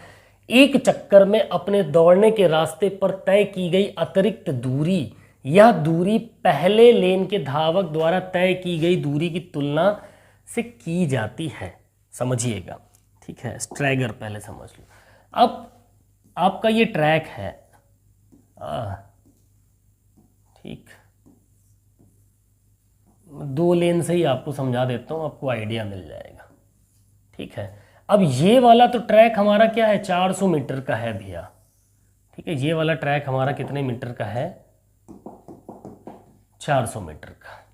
एक चक्कर में अपने दौड़ने के रास्ते पर तय की गई अतिरिक्त दूरी, यह दूरी पहले लेन के धावक द्वारा तय की गई दूरी की तुलना से की जाती है, समझिएगा। ठीक है, स्ट्रैगर पहले समझ लो। अब आपका ये ट्रैक है, ठीक, 2 लेन से ही आपको समझा देता हूँ, आपको आइडिया मिल जाएगा। ठीक है, अब ये वाला तो ट्रैक हमारा क्या है, 400 मीटर का है भैया। ठीक है, ये वाला ट्रैक हमारा कितने मीटर का है, 400 मीटर का।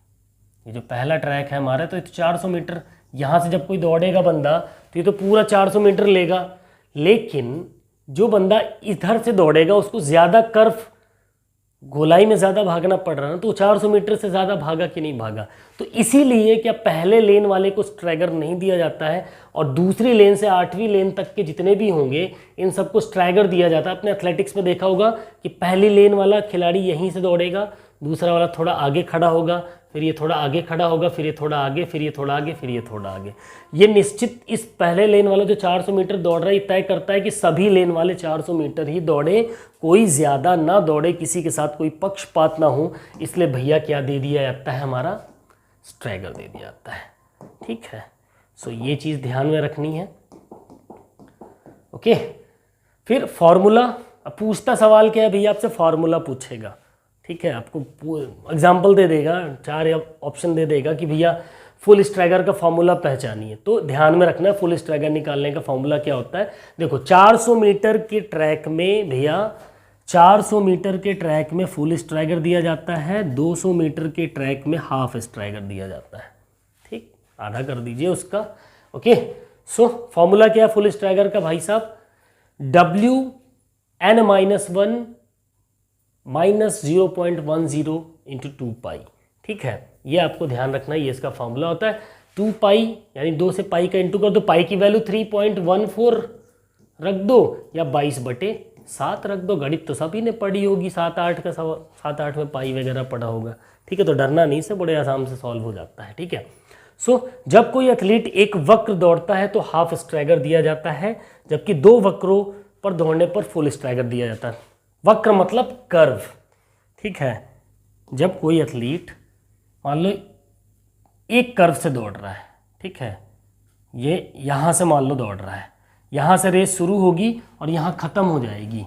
ये जो पहला ट्रैक है हमारा तो ये तो 400 मीटर, यहाँ से जब कोई दौड़ेगा बंदा तो ये तो पूरा 400 मीटर लेगा, लेकिन जो बंदा इधर से दौड़ेगा उसको ज़्यादा कर्व गोलाई में ज़्यादा भागना पड़ रहा है ना, तो 400 मीटर से ज़्यादा भागा कि नहीं भागा। तो इसीलिए क्या पहले लेन वाले को स्ट्रैगर नहीं दिया जाता है और दूसरी लेन से 8वीं लेन तक के जितने भी होंगे इन सबको स्ट्रैगर दिया जाता है। आपने एथलेटिक्स में देखा होगा कि पहली लेन वाला खिलाड़ी यहीं से दौड़ेगा, दूसरा वाला थोड़ा आगे खड़ा होगा, फिर ये थोड़ा आगे खड़ा होगा, फिर ये थोड़ा आगे, फिर ये थोड़ा आगे, फिर ये थोड़ा आगे। ये निश्चित इस पहले लेन वाला जो 400 मीटर दौड़ रहा है तय करता है कि सभी लेन वाले 400 मीटर ही दौड़े, कोई ज़्यादा ना दौड़े, किसी के साथ कोई पक्षपात ना हो, इसलिए भैया क्या दे दिया जाता है, हमारा स्ट्रैगर दे दिया जाता है। ठीक है, सो ये चीज़ ध्यान में रखनी है। ओके, फिर फॉर्मूला, अब पूछता सवाल क्या है भैया, आपसे फॉर्मूला पूछेगा। ठीक है, आपको एग्जाम्पल दे देगा, 4 ऑप्शन दे देगा कि भैया फुल स्ट्रैगर का फॉर्मूला पहचानिए, तो ध्यान में रखना है फुल स्ट्रैगर निकालने का फॉर्मूला क्या होता है। देखो 400 मीटर के ट्रैक में भैया 400 मीटर के ट्रैक में फुल स्ट्रैगर दिया जाता है, 200 मीटर के ट्रैक में हाफ स्ट्रैगर दिया जाता है। ठीक, आधा कर दीजिए उसका। ओके, सो फॉर्मूला क्या है फुल स्ट्रैगर का भाई साहब, WN-1 माइनस 0.10 इंटू 2 पाई। ठीक है, ये आपको ध्यान रखना है, ये इसका फॉर्मूला होता है। 2 पाई यानी 2 से पाई का इंटू कर दो, पाई की वैल्यू 3.14 रख दो या 22/7 रख दो। गणित तो सभी ने पढ़ी होगी, 7-8 का 7-8 में पाई वगैरह पढ़ा होगा। ठीक है, तो डरना नहीं, से बड़े आसानी से सॉल्व हो जाता है। ठीक है, सो जब कोई एथलीट एक वक्र दौड़ता है तो हाफ स्ट्रैगर दिया जाता है, जबकि 2 वक्रों पर दौड़ने पर फुल स्ट्रैगर दिया जाता है। वक्र मतलब कर्व। ठीक है, जब कोई एथलीट मान लो एक कर्व से दौड़ रहा है, ठीक है, ये यहाँ से मान लो दौड़ रहा है, यहाँ से रेस शुरू होगी और यहाँ ख़त्म हो जाएगी,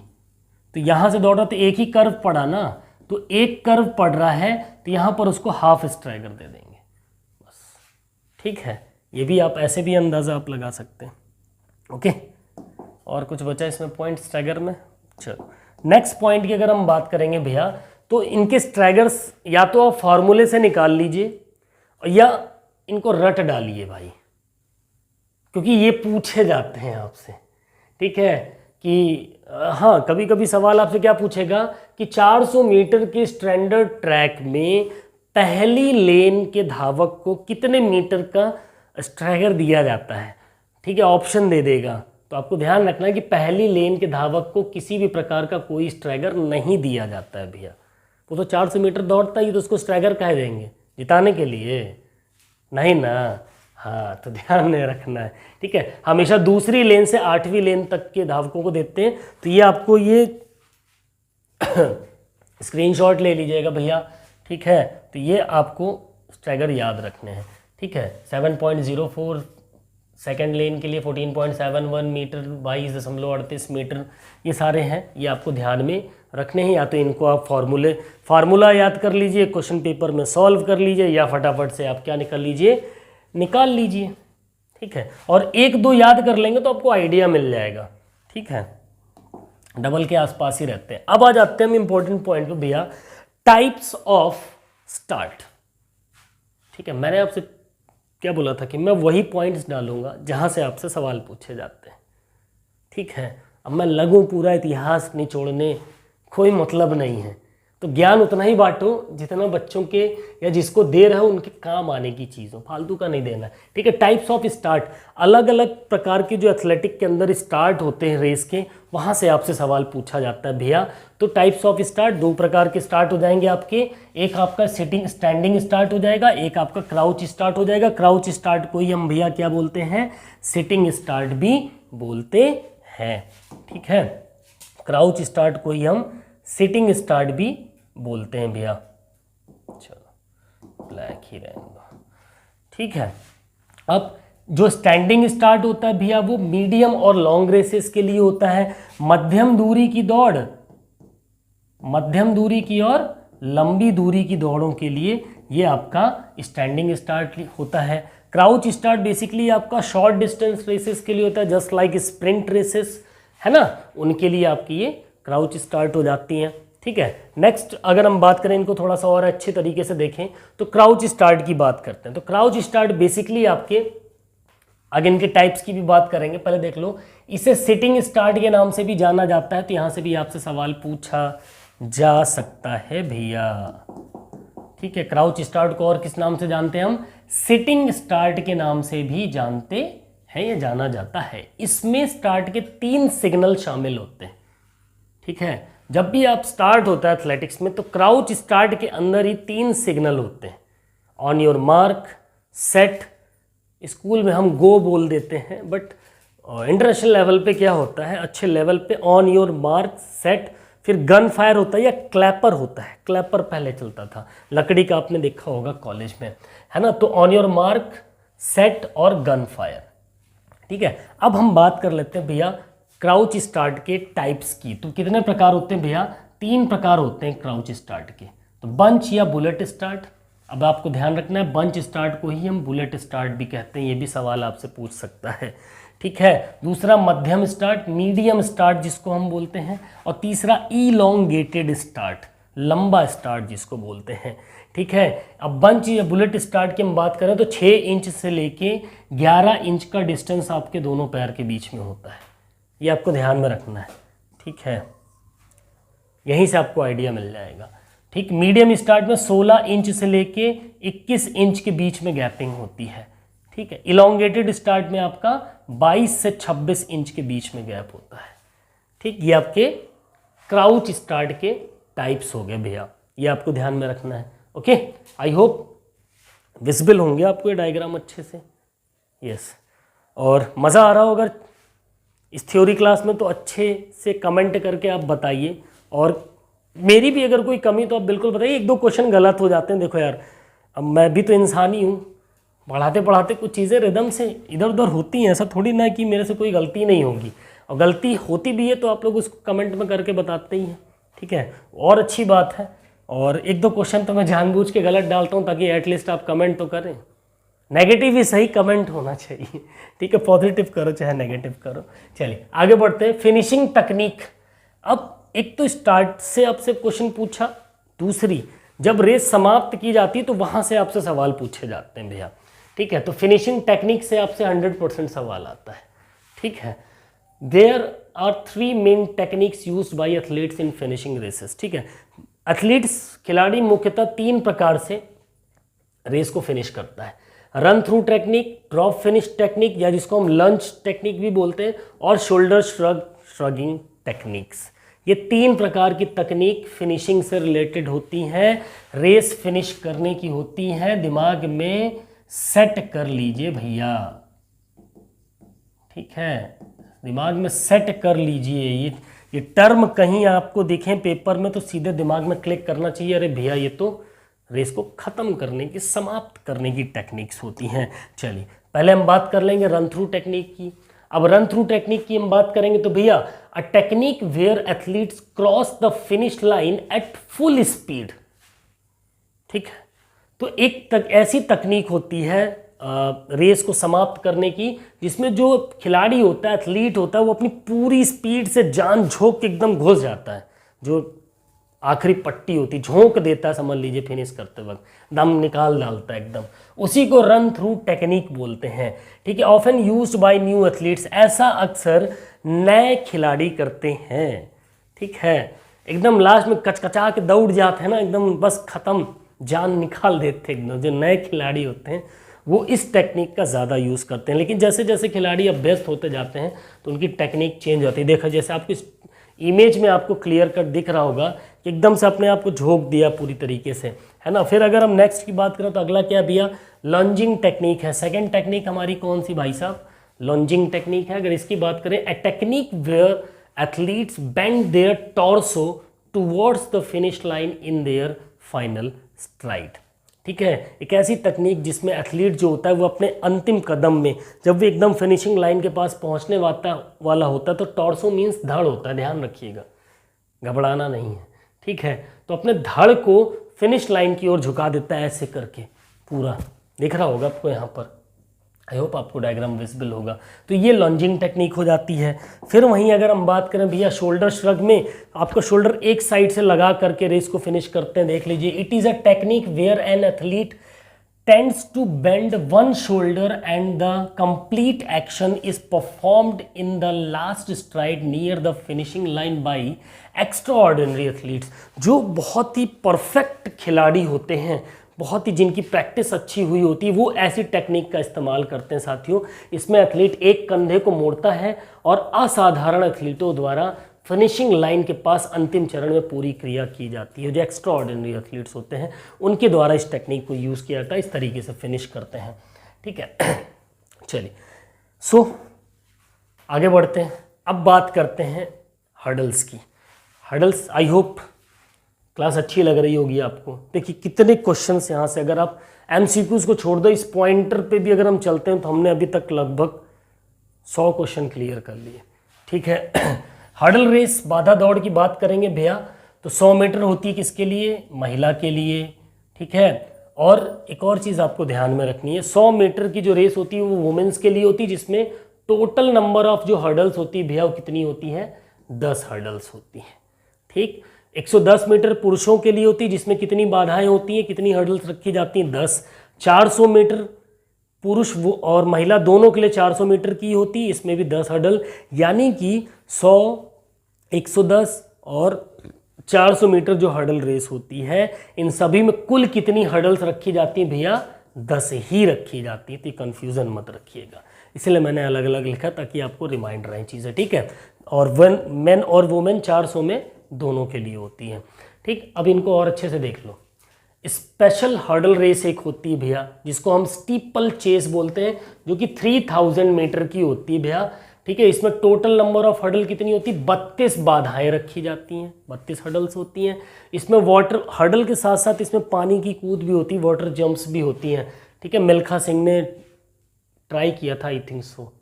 तो यहाँ से दौड़ रहा तो एक ही कर्व पड़ा ना, तो एक कर्व पड़ रहा है तो यहाँ पर उसको हाफ स्ट्रैगर दे देंगे बस। ठीक है, ये भी आप ऐसे भी अंदाज़ा आप लगा सकते हैं। ओके, और कुछ बचा इसमें पॉइंट स्ट्रैगर में। चलो नेक्स्ट पॉइंट की अगर हम बात करेंगे भैया, तो इनके स्ट्रैगर्स या तो आप फार्मूले से निकाल लीजिए या इनको रट डालिए भाई, क्योंकि ये पूछे जाते हैं आपसे। ठीक है, कि हाँ कभी कभी सवाल आपसे क्या पूछेगा कि 400 मीटर के स्टैंडर्ड ट्रैक में पहली लेन के धावक को कितने मीटर का स्ट्रैगर दिया जाता है। ठीक है, ऑप्शन दे देगा, तो आपको ध्यान रखना है कि पहली लेन के धावक को किसी भी प्रकार का कोई स्ट्रैगर नहीं दिया जाता है भैया। वो तो 400 मीटर दौड़ता ही, तो उसको स्ट्रैगर कह देंगे जिताने के लिए, नहीं ना। हाँ, तो ध्यान में रखना है, ठीक है। हमेशा दूसरी लेन से 8वीं लेन तक के धावकों को देते हैं, तो ये आपको ये स्क्रीनशॉट ले लीजिएगा भैया, ठीक है। तो ये आपको स्टैगर याद रखने हैं, ठीक है। 7.04 सेकेंड लेन के लिए 14.71 मीटर, 22.38 मीटर, ये सारे हैं, ये आपको ध्यान में रखने हैं। या तो इनको आप फार्मूला याद कर लीजिए, क्वेश्चन पेपर में सॉल्व कर लीजिए, या फटाफट से आप क्या निकाल लीजिए, ठीक है। और 1-2 याद कर लेंगे तो आपको आइडिया मिल जाएगा, ठीक है। डबल के आसपास ही रहते हैं। अब आ जाते हैं हम इंपॉर्टेंट पॉइंट पे भैया, टाइप्स ऑफ स्टार्ट, ठीक है। मैंने आपसे क्या बोला था कि मैं वही पॉइंट्स डालूंगा जहां से आपसे सवाल पूछे जाते हैं, ठीक है। अब मैं लगूं पूरा इतिहास निचोड़ने, कोई मतलब नहीं है। तो ज्ञान उतना ही बांटो जितना बच्चों के या जिसको दे रहे हो उनके काम आने की चीज़ हो, फालतू का नहीं देना है, ठीक है। टाइप्स ऑफ स्टार्ट, अलग अलग प्रकार के जो एथलेटिक के अंदर स्टार्ट होते हैं रेस के, वहाँ से आपसे सवाल पूछा जाता है भैया। तो टाइप्स ऑफ स्टार्ट 2 प्रकार के स्टार्ट हो जाएंगे आपके, एक आपका स्टैंडिंग स्टार्ट हो जाएगा, एक आपका क्राउच स्टार्ट हो जाएगा। क्राउच स्टार्ट को ही हम भैया क्या बोलते हैं, सिटिंग स्टार्ट भी बोलते हैं, ठीक है। क्राउच स्टार्ट को ही हम सिटिंग स्टार्ट भी बोलते हैं भैया। चलो ब्लैक ही रहने दो, ठीक है। अब जो स्टैंडिंग स्टार्ट होता है भैया वो मीडियम और लॉन्ग रेसेस के लिए होता है। मध्यम दूरी की दौड़, मध्यम दूरी की और लंबी दूरी की दौड़ों के लिए ये आपका स्टैंडिंग स्टार्ट होता है। क्राउच स्टार्ट बेसिकली आपका शॉर्ट डिस्टेंस रेसेस के लिए होता है, जस्ट लाइक स्प्रिंट रेसेस है ना, उनके लिए आपकी ये क्राउच स्टार्ट हो जाती हैं, ठीक है। नेक्स्ट अगर हम बात करें, इनको थोड़ा सा और अच्छे तरीके से देखें तो क्राउच स्टार्ट की बात करते हैं। तो क्राउच स्टार्ट बेसिकली आपके, आगे इनके टाइप्स की भी बात करेंगे, पहले देख लो। इसे सिटिंग स्टार्ट के नाम से भी जाना जाता है, तो यहाँ से भी आपसे सवाल पूछा जा सकता है भैया, ठीक है। क्राउच स्टार्ट को और किस नाम से जानते हैं हम, सिटिंग स्टार्ट के नाम से भी जानते हैं या जाना जाता है। इसमें स्टार्ट के 3 सिग्नल शामिल होते हैं, ठीक है। जब भी आप स्टार्ट होता है एथलेटिक्स में तो क्राउच स्टार्ट के अंदर ही 3 सिग्नल होते हैं, on your mark, set, school में हम गो बोल देते हैं, बट इंटरनेशनल लेवल पे क्या होता है, अच्छे लेवल पे ऑन योर मार्क, सेट, फिर गन फायर होता है या क्लैपर होता है। क्लैपर पहले चलता था, लकड़ी का आपने देखा होगा कॉलेज में, है ना। तो ऑन योर मार्क, सेट और गन फायर, ठीक है। अब हम बात कर लेते हैं भैया क्राउच स्टार्ट के टाइप्स की। तो कितने प्रकार होते हैं भैया, 3 प्रकार होते हैं क्राउच स्टार्ट के। तो बंच या बुलेट स्टार्ट, अब आपको ध्यान रखना है बंच स्टार्ट को ही हम बुलेट स्टार्ट भी कहते हैं, ये भी सवाल आपसे पूछ सकता है, ठीक है। दूसरा मध्यम स्टार्ट, मीडियम स्टार्ट जिसको हम बोलते हैं, और तीसरा इलोंगेटेड स्टार्ट, लंबा स्टार्ट जिसको बोलते हैं, ठीक है। अब बंच या बुलेट स्टार्ट की हम बात करें तो 6 इंच से लेके 11 इंच का डिस्टेंस आपके दोनों पैर के बीच में होता है, ये आपको ध्यान में रखना है, ठीक है। यहीं से आपको आइडिया मिल जाएगा, ठीक। मीडियम स्टार्ट में 16 इंच से लेके 21 इंच के बीच में गैपिंग होती है, ठीक है। इलोंगेटेड स्टार्ट में आपका 22 से 26 इंच के बीच में गैप होता है, ठीक। ये आपके क्राउच स्टार्ट के टाइप्स हो गए भैया, ये आपको ध्यान में रखना है, ओके। आई होप विजिबल होंगे आपको ये डायग्राम अच्छे से, यस। और मज़ा आ रहा हो अगर इस थ्योरी क्लास में तो अच्छे से कमेंट करके आप बताइए, और मेरी भी अगर कोई कमी तो आप बिल्कुल बताइए। 1-2 क्वेश्चन गलत हो जाते हैं, देखो यार अब मैं भी तो इंसान ही हूँ, पढ़ाते पढ़ाते कुछ चीज़ें रिदम से इधर उधर होती हैं, ऐसा थोड़ी ना कि मेरे से कोई गलती नहीं होगी, और गलती होती भी है तो आप लोग उसको कमेंट में करके बताते ही हैं, ठीक है, और अच्छी बात है। और 1-2 क्वेश्चन तो मैं जानबूझ के गलत डालता हूँ ताकि एटलीस्ट आप कमेंट तो करें, नेगेटिव ही सही कमेंट होना चाहिए, ठीक है। पॉजिटिव करो चाहे नेगेटिव करो। चलिए आगे बढ़ते हैं, फिनिशिंग तकनीक। अब एक तो स्टार्ट से आपसे क्वेश्चन पूछा, दूसरी जब रेस समाप्त की जाती है तो वहाँ से आपसे सवाल पूछे जाते हैं भैया, ठीक है। तो फिनिशिंग टेक्निक से आपसे 100% सवाल आता है, ठीक है। There are 3 main techniques used by athletes in finishing races, ठीक है। एथलीट्स, खिलाड़ी मुख्यतः 3 प्रकार से रेस को फिनिश करता है, run through technique, drop finish technique या जिसको हम लंच टेक्निक भी बोलते हैं, और शोल्डर श्रगिंग टेक्निक्स। ये 3 प्रकार की तकनीक फिनिशिंग से रिलेटेड होती हैं, रेस फिनिश करने की होती हैं। दिमाग में सेट कर लीजिए भैया, ठीक है, दिमाग में सेट कर लीजिए। ये टर्म कहीं आपको दिखे पेपर में तो सीधे दिमाग में क्लिक करना चाहिए, अरे भैया ये तो रेस को ख़त्म करने की, समाप्त करने की टेक्निक्स होती हैं। चलिए पहले हम बात कर लेंगे रन थ्रू टेक्निक की। अब रन थ्रू टेक्निक की हम बात करेंगे तो भैया a technique where athletes cross the finish line at full speed, ठीक है। तो ऐसी तकनीक होती है रेस को समाप्त करने की, जिसमें जो खिलाड़ी होता है, एथलीट होता है, वो अपनी पूरी स्पीड से जान झोंक के एकदम घुस जाता है, जो आखिरी पट्टी होती झोंक देता है, समझ लीजिए फिनिश करते वक्त दम निकाल डालता है एकदम, उसी को रन थ्रू टेक्निक बोलते हैं, ठीक है। Often used by new athletes, ऐसा अक्सर नए खिलाड़ी करते हैं, ठीक है। एकदम लास्ट में कचकचा के दौड़ जाते हैं ना, एकदम बस खत्म, जान निकाल देते हैं एकदम। जो नए खिलाड़ी होते हैं वो इस टेक्निक का ज़्यादा यूज़ करते हैं, लेकिन जैसे जैसे खिलाड़ी अभ्यस्त होते जाते हैं तो उनकी टेक्निक चेंज होती है। देखो जैसे आपकी इमेज में आपको क्लियर कट दिख रहा होगा कि एकदम से अपने आप को झोंक दिया पूरी तरीके से, है ना। फिर अगर हम नेक्स्ट की बात करें तो अगला क्या भैया, लॉन्जिंग टेक्निक है। सेकेंड टेक्निक हमारी कौन सी भाई साहब, लॉन्जिंग टेक्निक है। अगर इसकी बात करें, a technique where athletes bend their torso towards the finish line in their final stride, ठीक है। एक ऐसी तकनीक जिसमें एथलीट जो होता है वो अपने अंतिम कदम में, जब वो एकदम फिनिशिंग लाइन के पास पहुंचने वाला होता है, तो टॉर्सो मीन्स धड़ होता है, ध्यान रखिएगा, घबराना नहीं है, ठीक है। तो अपने धड़ को फिनिश लाइन की ओर झुका देता है ऐसे करके, पूरा दिख रहा होगा आपको यहाँ पर, आई होप आपको डायग्राम विजिबल होगा। तो ये लॉन्जिंग टेक्निक हो जाती है। फिर वहीं अगर हम बात करें भैया शोल्डर श्रग में, आपका शोल्डर एक साइड से लगा करके रेस को फिनिश करते हैं, देख लीजिए। It is a technique where an athlete tends to bend one shoulder and the complete action is performed in the last stride near the finishing line by extraordinary athletes. जो बहुत ही perfect खिलाड़ी होते हैं, बहुत ही जिनकी practice अच्छी हुई होती है, वो ऐसी टेक्निक का इस्तेमाल करते हैं साथियों। इसमें एथलीट एक कंधे को मोड़ता है और असाधारण एथलीटों द्वारा फिनिशिंग लाइन के पास अंतिम चरण में पूरी क्रिया की जाती है। जो एक्स्ट्रा ऑर्डिनरी एथलीट्स होते हैं उनके द्वारा इस टेक्निक को यूज़ किया जाता है, इस तरीके से फिनिश करते हैं, ठीक है। चलिए सो आगे बढ़ते हैं। अब बात करते हैं हर्डल्स की। हर्डल्स, आई होप क्लास अच्छी लग रही होगी आपको। देखिए कितने क्वेश्चंस यहाँ से, अगर आप एमसीक्यूज को छोड़ दो, इस पॉइंटर पे भी अगर हम चलते हैं तो हमने अभी तक लगभग 100 क्वेश्चन क्लियर कर लिए, ठीक है। हर्डल रेस, बाधा दौड़ की बात करेंगे भैया तो 100 मीटर होती है किसके लिए, महिला के लिए, ठीक है। और एक और चीज़ आपको ध्यान में रखनी है, 100 मीटर की जो रेस होती है वो वुमेन्स के लिए होती है, जिसमें टोटल नंबर ऑफ जो हर्डल्स होती है भैया वो कितनी होती है, 10 हर्डल्स होती हैं, ठीक। 110 मीटर पुरुषों के लिए होती है, जिसमें कितनी बाधाएं होती हैं, कितनी हर्डल्स रखी जाती हैं, 10। 400 मीटर पुरुष वो और महिला दोनों के लिए 400 मीटर की होती है, इसमें भी 10 हर्डल, यानी कि 100, 110 और 400 मीटर जो हर्डल रेस होती है, इन सभी में कुल कितनी हर्डल्स रखी जाती हैं भैया, 10 ही रखी जाती है। तो कन्फ्यूज़न मत रखिएगा, इसलिए मैंने अलग अलग लिखा ताकि आपको रिमाइंड रहे चीज़ें, ठीक है। और मेन और वुमेन 400 में दोनों के लिए होती है, ठीक। अब इनको और अच्छे से देख लो। स्पेशल हर्डल रेस एक होती है भैया, जिसको हम स्टीपल चेस बोलते हैं, जो कि 3000 मीटर की होती है भैया, ठीक है। इसमें टोटल नंबर ऑफ हर्डल कितनी होती है, 32 बाधाएं रखी जाती हैं, 32 हर्डल्स होती हैं। इसमें वाटर हर्डल के साथ साथ इसमें पानी की कूद भी होती है, वाटर जंप्स भी होती हैं, ठीक है। मिल्खा सिंह ने ट्राई किया था, आई थिंक सो,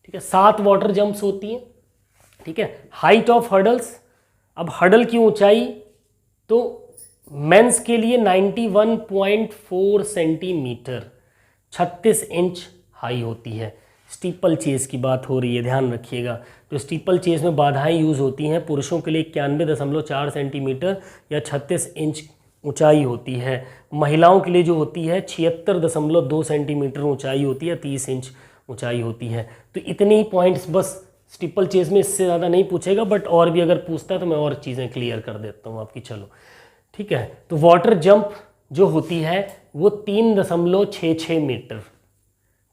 ठीक है। 7 वाटर जंप्स होती हैं, ठीक है। हाइट ऑफ हर्डल्स, अब हर्डल की ऊंचाई तो मेंस के लिए 91.4 सेंटीमीटर, 36 इंच हाई होती है। स्टीपल चेस की बात हो रही है, ध्यान रखिएगा। तो स्टीपल चेस में बाधाएं यूज़ होती हैं, पुरुषों के लिए 91.4 सेंटीमीटर या 36 इंच ऊंचाई होती है। महिलाओं के लिए जो होती है 76.2 सेंटीमीटर ऊंचाई होती है, 30 इंच ऊंचाई होती है। तो इतने ही पॉइंट्स बस स्टीपल चेस में, इससे ज़्यादा नहीं पूछेगा, बट और भी अगर पूछता है तो मैं और चीज़ें क्लियर कर देता हूँ आपकी, चलो ठीक है। तो वाटर जंप जो होती है वो 3.66 मीटर,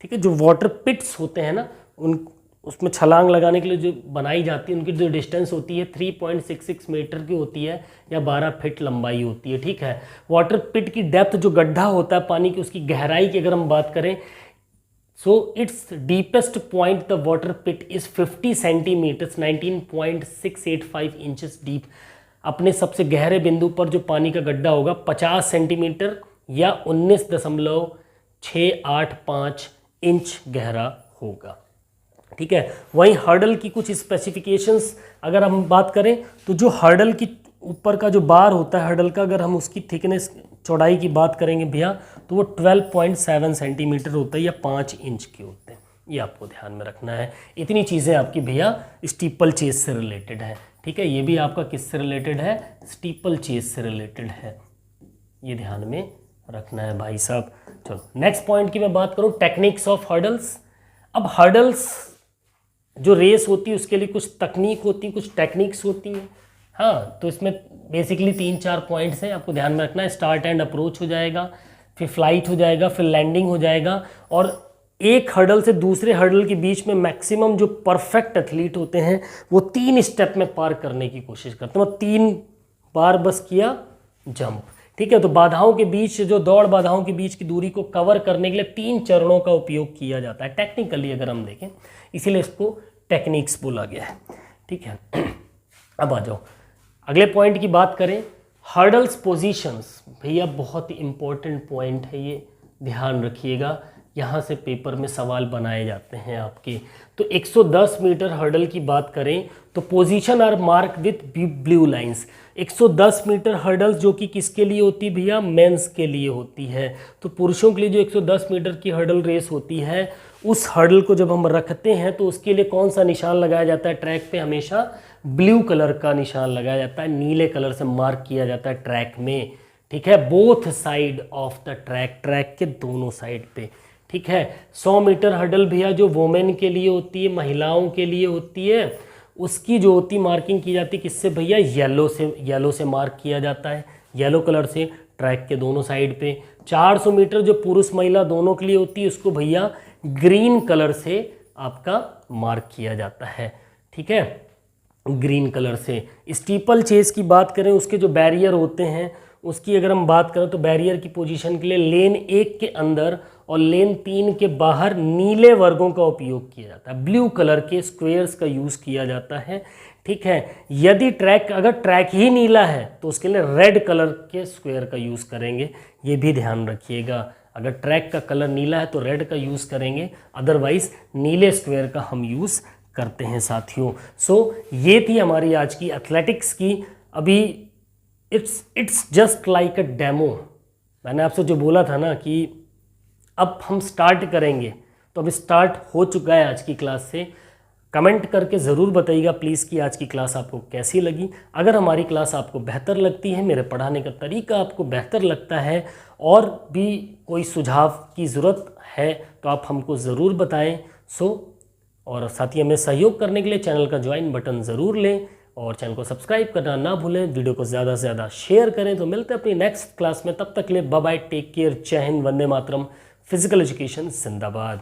ठीक है। जो वाटर पिट्स होते हैं ना, उसमें छलांग लगाने के लिए जो बनाई जाती है उनकी जो डिस्टेंस होती है 3.66 मीटर की होती है या 12 फीट लंबाई होती है। ठीक है, वाटर पिट की डेप्थ जो गड्ढा होता है पानी की उसकी गहराई की अगर हम बात करें, so its deepest point the water pit is 50 centimetres 19.685 inches deep. अपने सबसे गहरे बिंदु पर जो पानी का गड्ढा होगा 50 सेंटीमीटर या 19.685 इंच गहरा होगा। ठीक है, वहीं हर्डल की कुछ स्पेसिफिकेशंस अगर हम बात करें तो जो हर्डल की ऊपर का जो बार होता है हर्डल का, अगर हम उसकी थिकनेस चौड़ाई की बात करेंगे भैया तो वो 12.7 सेंटीमीटर होता है या 5 इंच के होते हैं। ये आपको ध्यान में रखना है। इतनी चीज़ें आपकी भैया स्टीपल चेस से रिलेटेड है। ठीक है, ये भी आपका किससे रिलेटेड है, स्टीपल चेस से रिलेटेड है, ये ध्यान में रखना है भाई साहब। चलो नेक्स्ट पॉइंट की मैं बात करूँ, टेक्निक्स ऑफ हर्डल्स। अब हर्डल्स जो रेस होती है उसके लिए कुछ तकनीक होती है, कुछ टेक्निक्स होती हैं। हाँ, तो इसमें बेसिकली 3-4 पॉइंट्स हैं, आपको ध्यान में रखना है। स्टार्ट एंड अप्रोच हो जाएगा, फिर फ्लाइट हो जाएगा, फिर लैंडिंग हो जाएगा, और एक हर्डल से दूसरे हर्डल के बीच में मैक्सिमम जो परफेक्ट एथलीट होते हैं वो 3 स्टेप में पार करने की कोशिश करते हैं। मतलब 3 बार बस किया जंप। ठीक है, तो बाधाओं के बीच जो दौड़ बाधाओं के बीच की दूरी को कवर करने के लिए 3 चरणों का उपयोग किया जाता है टेक्निकली अगर हम देखें, इसीलिए इसको टेक्निक्स बोला गया है। ठीक है, अब आ जाओ अगले पॉइंट की बात करें, हर्डल्स पोजीशंस। भैया बहुत ही इंपॉर्टेंट पॉइंट है ये, ध्यान रखिएगा, यहाँ से पेपर में सवाल बनाए जाते हैं आपके। तो 110 मीटर हर्डल की बात करें तो position are mark with blue lines. 110 metre hurdles जो कि किसके लिए होती है भैया, मेंस के लिए होती है। तो पुरुषों के लिए जो 110 मीटर की हर्डल रेस होती है उस हर्डल को जब हम रखते हैं तो उसके लिए कौन सा निशान लगाया जाता है, ट्रैक पे हमेशा ब्लू कलर का निशान लगाया जाता है, नीले कलर से मार्क किया जाता है ट्रैक में। ठीक है, both side of the track, track के दोनों साइड पे। ठीक है, 100 मीटर हर्डल भैया जो वोमेन के लिए होती है, महिलाओं के लिए होती है, उसकी जो होती मार्किंग की जाती है किससे भैया, येलो से मार्क किया जाता है, येलो कलर से ट्रैक के दोनों साइड पे। 400 मीटर जो पुरुष महिला दोनों के लिए होती है उसको भैया ग्रीन कलर से आपका मार्क किया जाता है। ठीक है, ग्रीन कलर से। स्टीपल चेस की बात करें, उसके जो बैरियर होते हैं उसकी अगर हम बात करें तो बैरियर की पोजीशन के लिए लेन 1 के अंदर और लेन 3 के बाहर नीले वर्गों का उपयोग किया जाता है, ब्लू कलर के स्क्वेयर्स का यूज़ किया जाता है। ठीक है, यदि अगर ट्रैक ही नीला है तो उसके लिए रेड कलर के स्क्वेयर का यूज़ करेंगे, ये भी ध्यान रखिएगा। अगर ट्रैक का कलर नीला है तो रेड का यूज़ करेंगे, अदरवाइज नीले स्क्वेयर का हम यूज़ करते हैं साथियों। सो ये थी हमारी आज की एथलेटिक्स की। अभी it's just like a demo. मैंने आपसे जो बोला था ना कि अब हम स्टार्ट करेंगे, तो अब स्टार्ट हो चुका है आज की क्लास से। कमेंट करके ज़रूर बताइएगा प्लीज़ कि आज की क्लास आपको कैसी लगी। अगर हमारी क्लास आपको बेहतर लगती है, मेरे पढ़ाने का तरीका आपको बेहतर लगता है और भी कोई सुझाव की ज़रूरत है तो आप हमको ज़रूर बताएं। और साथ ही हमें सहयोग करने के लिए चैनल का ज्वाइन बटन ज़रूर लें और चैनल को सब्सक्राइब करना ना भूलें। वीडियो को ज़्यादा से ज़्यादा शेयर करें। तो मिलते हैं अपनी नेक्स्ट क्लास में, तब तक के लिए बाय बाय, टेक केयर, जय हिंद, वंदे मातरम, फिजिकल एजुकेशन जिंदाबाद।